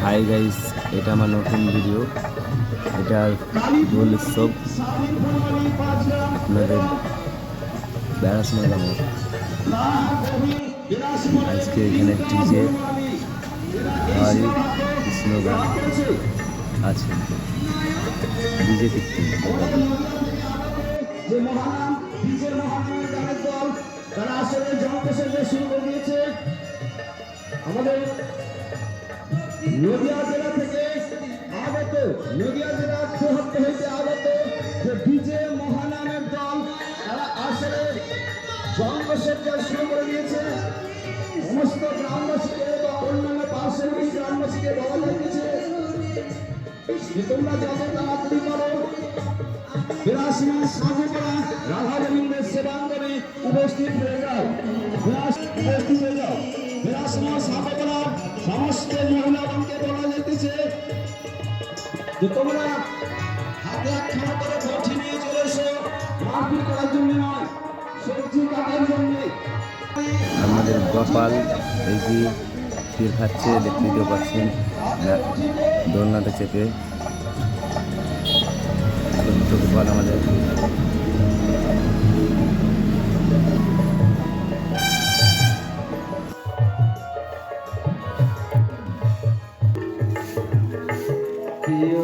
Hi guys, এটা আমার নতুন ভিডিও। এটা দোল উৎসব আপনাদের বেড়াশোনা জানাবো। আজকে এখানে ডিজে হরে কৃষ্ণ গান আছে, ডিজে কীর্তন। আমাদের নদিয়া জেলা থেকে আগত, নদিয়া জেলার প্রহত্ত হইতে আগত যে ডিজে মহানামের দল, তারা আসলে জন্মসজ্জা শুরু করে দিয়েছে। সমস্ত গ্রামবাসীকে বা অন্যান্য পার্শ্ববর্তী গ্রামবাসীকে বলা যাচ্ছে যে তোমরা যত তাড়াতাড়ি পারো বিরাসমান সাধুপাড়া রাধা গোবিন্দের সেবাঙ্গনে উপস্থিত হয়ে যাও, উপস্থিত হয়ে যাও। বিরাসমান সাধুপাড়া সমস্ত মহিলাগণকে বলা যাইতেছে যে তোমরা হাতে একখানা করে বটি নিয়ে চলে এসো, মারপিট করার জন্য নয়, সবজি কাটার জন্য। আমাদের গোপাল এই যে ক্ষীর খাচ্ছে, দেখতে পাচ্ছেন দোলনাতে চেপে। ছোট্ট গোপাল আমাদের। প্রিয়